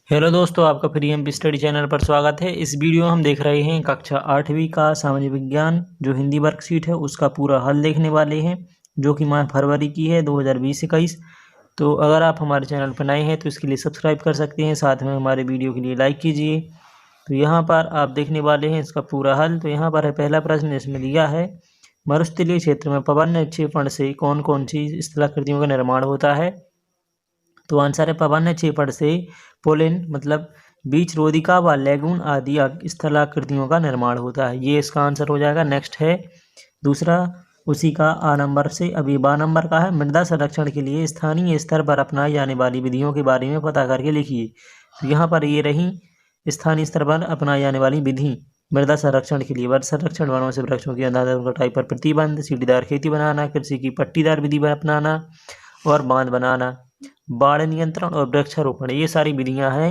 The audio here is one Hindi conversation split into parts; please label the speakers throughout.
Speaker 1: हेलो दोस्तों, आपका फ्री एमपी स्टडी चैनल पर स्वागत है। इस वीडियो में हम देख रहे हैं कक्षा 8वीं का सामाजिक विज्ञान जो हिंदी वर्कशीट है उसका पूरा हल देखने वाले हैं, जो कि माह फरवरी की है 2020-21। तो अगर आप हमारे चैनल पर नए हैं तो इसके लिए सब्सक्राइब कर सकते हैं, साथ में हमारे वीडियो के लिए लाइक कीजिए। तो यहाँ पर आप देखने वाले हैं इसका पूरा हल। तो यहाँ पर है पहला प्रश्न, इसमें दिया है मरुस्थलीय क्षेत्र में पवन निक्षेपण से कौन कौन सी स्थलाकृतियों का निर्माण होता है। तो आंसर है पवन क्षेपण से पोलैंड मतलब बीच रोधिका व लैगून आदि स्थलाकृतियों का निर्माण होता है। ये इसका आंसर हो जाएगा। नेक्स्ट है दूसरा, उसी का आ नंबर से अभी बा नंबर का है, मृदा संरक्षण के लिए स्थानीय स्तर पर अपनाई जाने वाली विधियों के बारे में पता करके लिखिए। तो यहाँ पर ये रही स्थानीय स्तर पर अपनाई जाने वाली विधि मृदा संरक्षण के लिए: वन संरक्षण, वनों से वृक्षों की अंधाधुंध कटाई पर प्रतिबंध, सीढ़ीदार खेती बनाना, कृषि की पट्टीदार विधि अपनाना और बांध बनाना, बाढ़ नियंत्रण और वृक्षारोपण। ये सारी विधियां हैं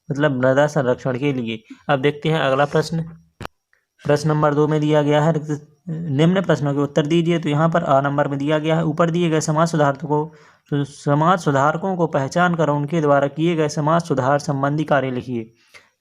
Speaker 1: मतलब मृदा संरक्षण के लिए। अब देखते हैं अगला प्रश्न। प्रश्न नंबर 2 में दिया गया है निम्न प्रश्नों के उत्तर दीजिए। तो यहाँ पर आ नंबर में दिया गया है ऊपर दिए गए समाज सुधारकों को पहचान कर उनके द्वारा किए गए समाज सुधार संबंधी कार्य लिखिए।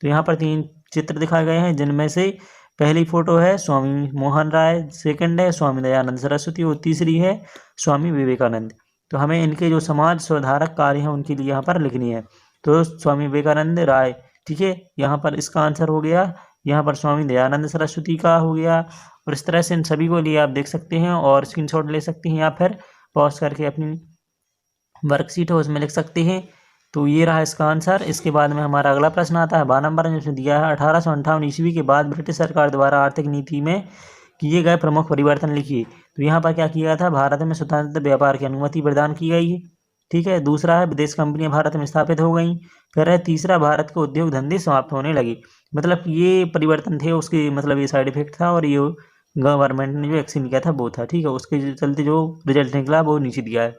Speaker 1: तो यहाँ पर 3 चित्र दिखाए गए हैं, जिनमें से पहली फोटो है स्वामी मोहन राय, सेकंड है स्वामी दयानंद सरस्वती और तीसरी है स्वामी विवेकानंद। तो हमें इनके जो समाज सुधारक कार्य हैं उनके लिए यहाँ पर लिखनी है। तो स्वामी विवेकानंद राय, ठीक है, यहाँ पर इसका आंसर हो गया। यहाँ पर स्वामी दयानंद सरस्वती का हो गया। और इस तरह से इन सभी को लिए आप देख सकते हैं और स्क्रीनशॉट ले सकते हैं या फिर पॉज करके अपनी वर्कशीट है उसमें लिख सकते हैं। तो ये रहा इसका आंसर। इसके बाद में हमारा अगला प्रश्न आता है 12 नंबर में, जिसमें दिया है 1858 ईस्वी के बाद ब्रिटिश सरकार द्वारा आर्थिक नीति में किए गए प्रमुख परिवर्तन लिखिए। तो यहाँ पर क्या किया गया था, भारत में स्वतंत्र व्यापार की अनुमति प्रदान की गई है, ठीक है। दूसरा है विदेश कंपनियां भारत में स्थापित हो गई। फिर है तीसरा, भारत के उद्योग धंधे समाप्त होने लगे। मतलब ये परिवर्तन थे, उसके मतलब ये साइड इफेक्ट था और ये गवर्नमेंट ने जो एक्शन किया था वो था, ठीक है। उसके चलते जो रिजल्ट निकला वो नीचे दिया है।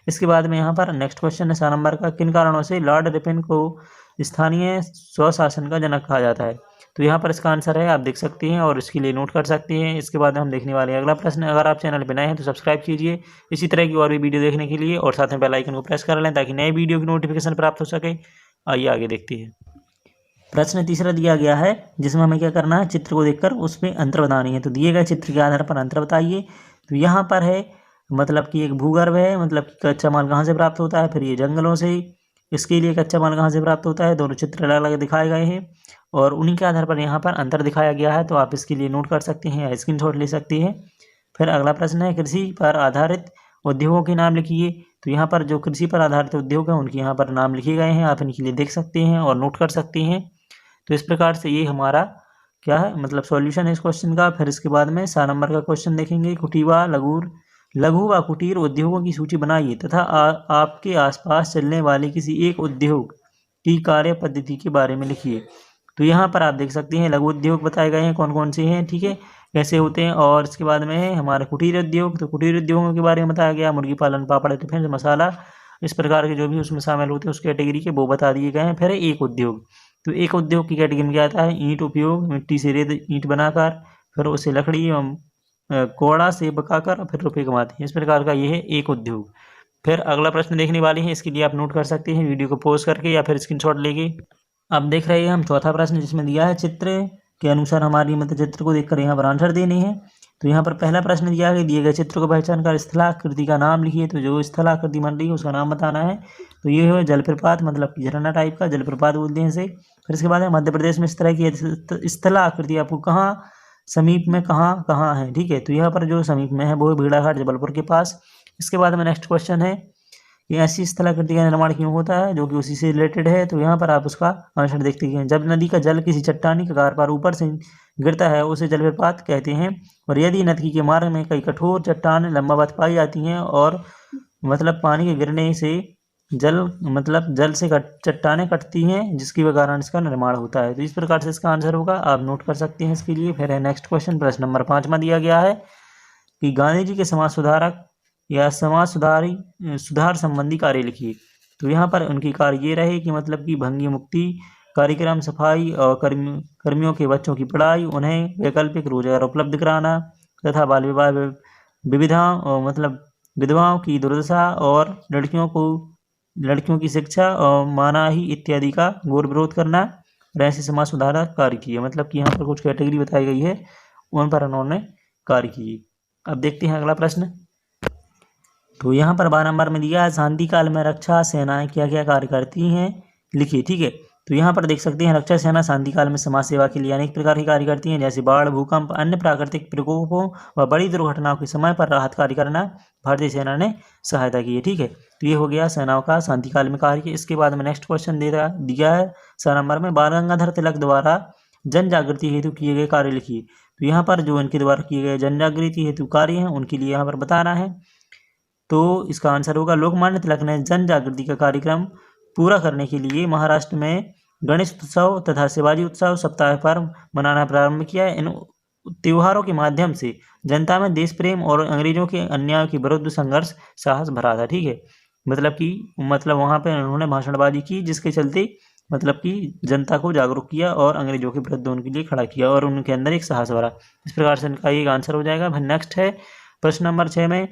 Speaker 1: इसके बाद में यहाँ पर नेक्स्ट क्वेश्चन है 7 नंबर का, किन कारणों से लॉर्ड रिपन को स्थानीय स्वशासन का जनक कहा जाता है। तो यहाँ पर इसका आंसर है, आप देख सकते हैं और इसके लिए नोट कर सकते हैं। इसके बाद हम देखने वाले हैं अगला प्रश्न। अगर आप चैनल पर नए हैं तो सब्सक्राइब कीजिए इसी तरह की और भी वीडियो देखने के लिए, और साथ में बेल आइकन को प्रेस कर लें ताकि नए वीडियो की नोटिफिकेशन प्राप्त हो सके। आइए आगे देखते हैं। प्रश्न तीसरा दिया गया है, जिसमें हमें क्या करना है, चित्र को देखकर उसमें अंतर बतानी है। तो दिए गए चित्र के आधार पर अंतर बताइए। तो यहाँ पर है मतलब कि एक भूगर्भ है, मतलब कि कच्चा माल कहाँ से प्राप्त होता है, फिर ये जंगलों से, इसके लिए कच्चा माल कहाँ से प्राप्त होता है। दोनों चित्र अलग अलग दिखाए गए हैं और उन्हीं के आधार पर यहाँ पर अंतर दिखाया गया है। तो आप इसके लिए नोट कर सकते हैं या स्क्रीनशॉट ले सकते हैं। फिर अगला प्रश्न है कृषि पर आधारित उद्योगों के नाम लिखिए। तो यहाँ पर जो कृषि पर आधारित उद्योग है उनके यहाँ पर नाम लिखे गए हैं, आप इनके लिए देख सकते हैं और नोट कर सकते हैं। तो इस प्रकार से ये हमारा क्या है मतलब सॉल्यूशन है इस क्वेश्चन का। फिर इसके बाद में 7 नंबर का क्वेश्चन देखेंगे, लघु व कुटीर उद्योगों की सूची बनाइए तथा आपके आसपास चलने वाले किसी एक उद्योग की कार्य पद्धति के बारे में लिखिए। तो यहाँ पर आप देख सकते हैं लघु उद्योग बताए गए हैं कौन कौन से हैं, ठीक है, कैसे होते हैं। और इसके बाद में है हमारे कुटीर उद्योग। तो कुटीर उद्योगों के बारे में बताया गया, मुर्गी पालन, पापड़, टिफिन, मसाला, इस प्रकार के जो भी उसमें शामिल होते हैं उस कैटेगरी के वो बता दिए गए हैं। फिर एक उद्योग, तो एक उद्योग की कैटेगरी में क्या आता है, ईंट उपयोग, मिट्टी से रेत ईंट बनाकर फिर उसे लकड़ी एवं कोड़ा से पकाकर फिर रुपये कमाते हैं। इस प्रकार का ये है एक उद्योग। फिर अगला प्रश्न देखने वाले हैं, इसके लिए आप नोट कर सकते हैं वीडियो को पॉज करके या फिर स्क्रीनशॉट लेके। अब देख रहे हैं हम चौथा प्रश्न, जिसमें दिया है चित्र के अनुसार हमारी मतलब चित्र को देखकर यहाँ पर आंसर देने हैं। तो यहाँ पर पहला प्रश्न दिया है, दिए गए चित्र को पहचान कर स्थलाकृति का नाम लिखिए। तो जो स्थलाकृति बन रही है उसका नाम बताना है। तो ये है जलप्रपात, मतलब कि झरना टाइप का जलप्रपात बोलते हैं इसे। फिर इसके बाद है मध्य प्रदेश में इस तरह की स्थलाकृति आपको कहाँ समीप में कहाँ कहाँ है, ठीक है। तो यहाँ पर जो समीप में है वो है भेड़ाघाट जबलपुर के पास। इसके बाद में नेक्स्ट क्वेश्चन है कि ऐसी स्थलाकृति का निर्माण क्यों होता है, जो कि उसी से रिलेटेड है। तो यहाँ पर आप उसका आंसर देखते हैं, जब नदी का जल किसी चट्टानी आकार पर ऊपर से गिरता है उसे जलप्रपात कहते हैं। और यदि नदी के मार्ग में कई कठोर चट्टान लंबावत पाई जाती हैं और मतलब पानी के गिरने से जल से चट्टानें कटती हैं, जिसके कारण इसका निर्माण होता है। तो इस प्रकार से इसका आंसर होगा, आप नोट कर सकते हैं इसके लिए। फिर है नेक्स्ट क्वेश्चन, प्रश्न नंबर 5 में दिया गया है कि गांधी जी के समाज सुधारक या सुधार संबंधी कार्य लिखिए। तो यहाँ पर उनके कार्य ये रहे कि मतलब कि भंगी मुक्ति कार्यक्रम, सफाई और कर्मियों के बच्चों की पढ़ाई, उन्हें वैकल्पिक रोजगार उपलब्ध कराना तथा बाल विवाह विधवाओं की दुर्दशा और लड़कियों को लड़कियों की शिक्षा और मानाही इत्यादि का घोर विरोध करना और ऐसे समाज सुधारक कार्य किए। मतलब कि यहाँ पर कुछ कैटेगरी बताई गई है, उन पर उन्होंने कार्य किए। अब देखते हैं अगला प्रश्न। तो यहाँ पर 12 नंबर में दिया है, शांति काल में रक्षा सेनाएं क्या क्या कार्य करती हैं, लिखिए। ठीक है, तो यहाँ पर देख सकते हैं रक्षा सेना शांति काल में समाज सेवा के लिए अनेक प्रकार के कार्य करती हैं, जैसे बाढ़, भूकंप, अन्य प्राकृतिक प्रकोपों व बड़ी दुर्घटनाओं के समय पर राहत कार्य करना भारतीय सेना ने सहायता की है। ठीक है, तो ये हो गया सेनाओं का शांति काल में कार्य। इसके बाद में नेक्स्ट क्वेश्चन दिया है 7 नंबर में, बाल गंगाधर तिलक द्वारा जन जागृति हेतु किए गए कार्य लिखिए। तो यहाँ पर जो इनके द्वारा किए गए जन जागृति हेतु कार्य हैं उनके लिए यहाँ पर बताना है। तो इसका आंसर होगा, लोकमान्य तिलक ने जन जागृति का कार्यक्रम पूरा करने के लिए महाराष्ट्र में गणेश उत्सव तथा शिवाजी उत्सव सप्ताह पर मनाना प्रारंभ किया। इन त्योहारों के माध्यम से जनता में देश प्रेम और अंग्रेजों के अन्याय के विरुद्ध संघर्ष साहस भरा था। ठीक है, मतलब वहाँ पे उन्होंने भाषणबाजी की, जिसके चलते मतलब कि जनता को जागरूक किया और अंग्रेजों के विरुद्ध उनके लिए खड़ा किया और उनके अंदर एक साहस भरा। इस प्रकार से इनका एक आंसर हो जाएगा। फिर नेक्स्ट है प्रश्न नंबर 6 में,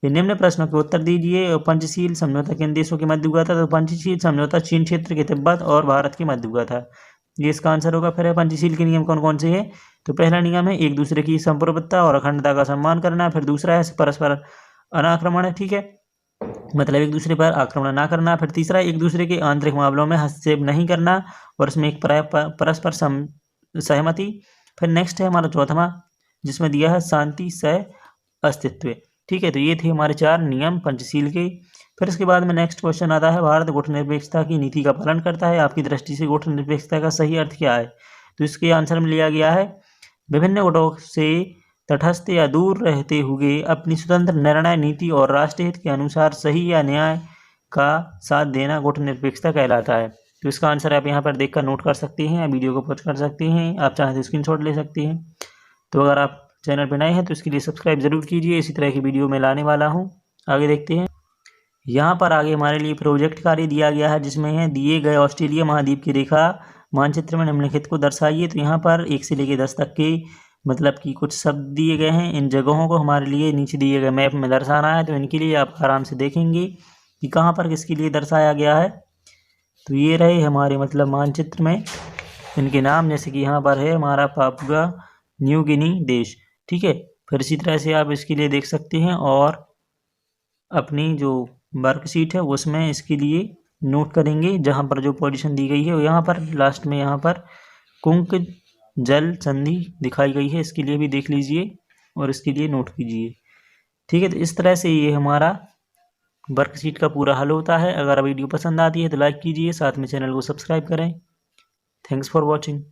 Speaker 1: निम्न प्रश्नों के उत्तर दीजिए। पंचशील समझौता किन देशों के मध्य हुआ था? तो पंचशील समझौता चीन क्षेत्र के तिब्बत और भारत के मध्य हुआ था, ये इसका आंसर होगा। फिर पंचशील के नियम कौन कौन से हैं? तो पहला नियम है एक दूसरे की संप्रभुता और अखंडता का सम्मान करना। फिर दूसरा है परस्पर अनाक्रमण, ठीक है, मतलब एक दूसरे पर आक्रमण ना करना। फिर तीसरा एक दूसरे के आंतरिक मामलों में हस्तक्षेप नहीं करना और इसमें एक परस्पर सहमति। फिर नेक्स्ट है हमारा चौथा, जिसमें दिया है शांति सह अस्तित्व। ठीक है, तो ये थे हमारे 4 नियम पंचशील के। फिर इसके बाद में नेक्स्ट क्वेश्चन आता है, भारत गुटनिरपेक्षता की नीति का पालन करता है, आपकी दृष्टि से गुटनिरपेक्षता का सही अर्थ क्या है? तो इसके आंसर में लिया गया है, विभिन्न गुटों से तटस्थ या दूर रहते हुए अपनी स्वतंत्र निर्णय नीति और राष्ट्र हित के अनुसार सही या न्याय का साथ देना गुटनिरपेक्षता कहलाता है। तो इसका आंसर आप यहाँ पर देखकर नोट कर सकते हैं, वीडियो को पॉज कर सकते हैं, आप चाहें तो स्क्रीनशॉट ले सकते हैं। तो अगर आप चैनल पर नए हैं तो इसके लिए सब्सक्राइब जरूर कीजिए, इसी तरह की वीडियो मैं लाने वाला हूँ। आगे देखते हैं, यहाँ पर आगे हमारे लिए प्रोजेक्ट कार्य दिया गया है, जिसमें है दिए गए ऑस्ट्रेलिया महाद्वीप की रेखा मानचित्र में निम्नलिखित को दर्शाइए। तो यहाँ पर 1 से लेकर 10 तक के मतलब कि कुछ शब्द दिए गए हैं, इन जगहों को हमारे लिए नीचे दिए गए मैप में दर्शाना है। तो इनके लिए आप आराम से देखेंगे कि कहाँ पर किसके लिए दर्शाया गया है। तो ये रहे हमारे मतलब मानचित्र में इनके नाम, जैसे कि यहाँ पर है हमारा पापुआ न्यू गिनी देश। ठीक है, फिर इसी तरह से आप इसके लिए देख सकते हैं और अपनी जो वर्कशीट है उसमें इसके लिए नोट करेंगे, जहाँ पर जो पोजीशन दी गई है यहाँ पर लास्ट में यहाँ पर कुंक जल संधि दिखाई गई है, इसके लिए भी देख लीजिए और इसके लिए नोट कीजिए। ठीक है, तो इस तरह से ये हमारा वर्कशीट का पूरा हल होता है। अगर वीडियो पसंद आती है तो लाइक कीजिए, साथ में चैनल को सब्सक्राइब करें। Thanks for watching.